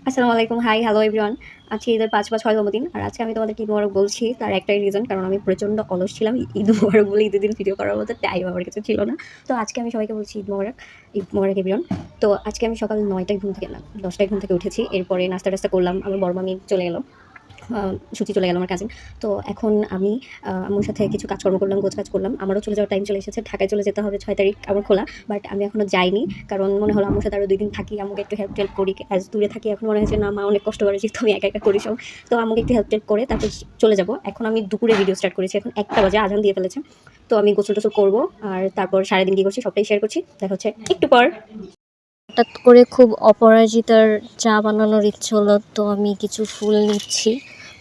আসসালামু আলাইকুম, high, hello everyone. আজকে ঈদের ৫ বা ৬তম দিন। আর আজকে আমি তোমাদেরকে ঈদ মোবারক বলছি। তার একটাই রিজন, কারণ আমি প্রচণ্ড অলস ছিলাম। ঈদ মোবারক বলে ঈদের দিন ভিডিও করার মতো টাইম আমার কাছে ছিল না। তো আজকে আমি সবাইকে বলছি ঈদ মোবারক এভরিওয়ান। তো আজকে আমি সকাল ৯টায় ঘুম থেকে না ১০টায় ঘুম থেকে উঠেছি। এরপরে নাস্তা-টাস্তা করলাম। আমার বড় মামি চলে গেল। ছুটি চলে গেল আমার কাজিন। তো এখন আমি আম্মুর সাথে কিছু কাজকর্ম করলাম, গোছগাছ করলাম। আমারও চলে যাওয়ার টাইম চলে এসেছে। ঢাকায় চলে যেতে হবে ৬ তারিখ আমার খোলা। বাট আমি এখনো যাইনি। কারণ মনে হলো আম্মুর সাথে আরও ২ দিন থাকি, আম্মুকে একটু হেল্প-টেল্প করি। অ্যাজ দূরে থাকি এখন মনে হয়েছে না মা অনেক কষ্ট করে, যেহেতু আমি একা, একা করি সব। তো আম্মুকে একটু হেল্প-টেল্প করে তারপর চলে যাব। এখন আমি দুপুরে ভিডিও স্টার্ট করেছি। এখন ১টা বাজে, আজান দিয়ে ফেলেছে। তো আমি গোসল-টোসল করব। আর তারপর সারাদিন কী করছি সবটাই শেয়ার করছি। দেখা হচ্ছে একটু পর। হঠাৎ করে খুব অপরাজিতার চা বানানোর ইচ্ছে হলো, তো আমি কিছু ফুল নিচ্ছি।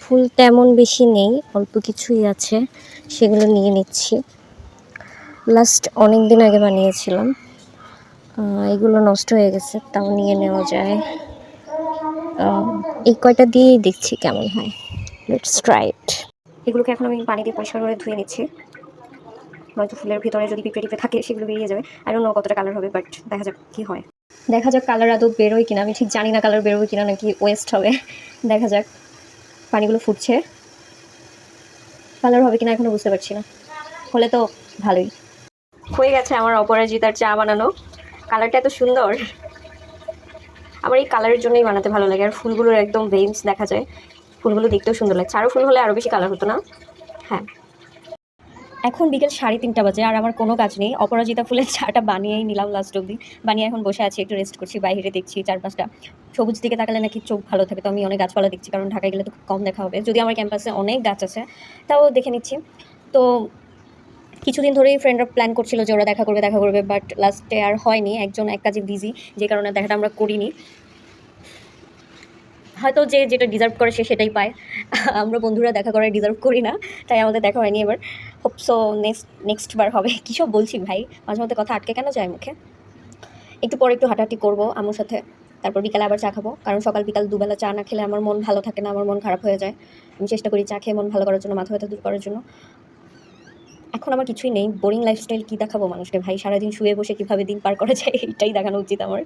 ফুল তেমন বেশি নেই, অল্প কিছুই আছে, সেগুলো নিয়ে নিচ্ছি। লাস্ট অনেক দিন আগে বানিয়েছিলাম, এগুলো নষ্ট হয়ে গেছে, তাও নিয়ে নেওয়া যায়। এই কয়টা দিয়েই দেখছি কেমন হয়। Let's try it. এগুলোকে এখন আমি পানি দিয়ে পরিষ্কার করে ধুয়ে নিচ্ছি। নয়তো ফুলের ভিতরে যদি পিঁপড়ে থাকে সেগুলো বেরিয়ে যাবে। আর অন্য কতটা কালার হবে, বাট দেখা যাক কী হয়। দেখা যাক কালার আদৌ বেরোয় কিনা। আমি ঠিক জানি না কালার বেরোবে কিনা, নাকি ওয়েস্ট হবে। দেখা যাক। পানিগুলো ফুটছে, কালার হবে কিনা এখনো বুঝতে পারছি না। হলে তো ভালোই। হয়ে গেছে আমার অপরাজিতার চা বানানো। কালারটা এত সুন্দর, আমার এই কালারের জন্যই বানাতে ভালো লাগে। আর ফুলগুলোর একদম ভেইনস দেখা যায়, ফুলগুলো দেখতেও সুন্দর লাগছে। আরও ফুল হলে আরও বেশি কালার হতো না? হ্যাঁ। এখন বিকেল 3:30 বাজে, আর আমার কোনো কাজ নেই। অপরাজিতা ফুলের চাটা বানিয়েই নিলাম লাস্ট অব্দি। বানিয়ে এখন বসে আছি, একটু রেস্ট করছি। বাইরে দেখছি চারপাশটা সবুজ দিকে তাকালে নাকি চোখ ভালো থাকে। তো আমি অনেক গাছপালা দেখছি, কারণ ঢাকায় গেলে তো খুব কম দেখা হবে। যদি আমার ক্যাম্পাসে অনেক গাছ আছে, তাও দেখে নিচ্ছি। তো কিছুদিন ধরেই ফ্রেন্ডরা প্ল্যান করছিল যে ওরা দেখা করবে, বাট লাস্টে আর হয়নি। একজন এক কাজে বিজি, যে কারণে দেখাটা আমরা করিনি। হয়তো যে যেটা ডিজার্ভ করে সে সেটাই পায়। আমরা বন্ধুরা দেখা করার ডিজার্ভ করি না, তাই আমাদের দেখা হয়নি এবার। হোপ সো নেক্সট বার হবে। কী সব বলছি ভাই, মাঝে মধ্যে কথা আটকে কেন যায় মুখে। একটু পরে একটু হাঁটাহাঁটি করবো আম্মুর সাথে, তারপর বিকালে আবার চা খাবো। কারণ সকাল বিকাল দুবেলা চা না খেলে আমার মন ভালো থাকে না, আমার মন খারাপ হয়ে যায়। আমি চেষ্টা করি চা খেয়ে মন ভালো করার জন্য, মাথা ব্যথা দূর করার জন্য। এখন আমার কিছুই নেই, বোরিং লাইফস্টাইল। কী দেখাবো মানুষকে ভাই, সারাদিন শুয়ে বসে কীভাবে দিন পার করা যায় এইটাই দেখানো উচিত আমার।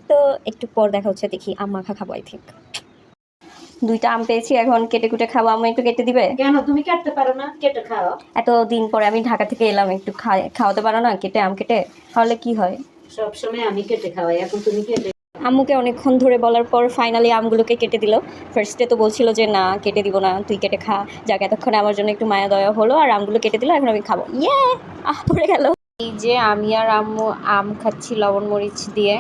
তো একটু পর দেখা হচ্ছে, দেখি আম মাখা খাবো আই থিঙ্ক। 2টা আম পেয়েছি, এখন কেটে কুটে খাবো। আম্মু একটু কেটে দিবে? কেন তুমি কাটতে পারো না? কেটে খাও। এত দিন পরে আমি ঢাকা থেকে এলাম, একটু খাওয়াতে পারো না কেটে? আম কেটে খাওয়ালে কি হয়? সবসময় আমি কেটে খাওয়াই, এখন তুমি কেটে। আম্মুকে অনেকক্ষণ ধরে বলার পর ফাইনালি আমগুলোকে কেটে দিল। ফার্স্টে তো বলছিল যে না কেটে দিব না, তুই কেটে খা। যাক, এতক্ষণে আমার জন্য একটু মায়া দয়া হলো, আর আমগুলো কেটে দিল। এখন আমি খাবো। ইয়ে, পড়ে গেল। এই যে আমি আর আম্মু আম খাচ্ছি লবণ মরিচ দিয়ে।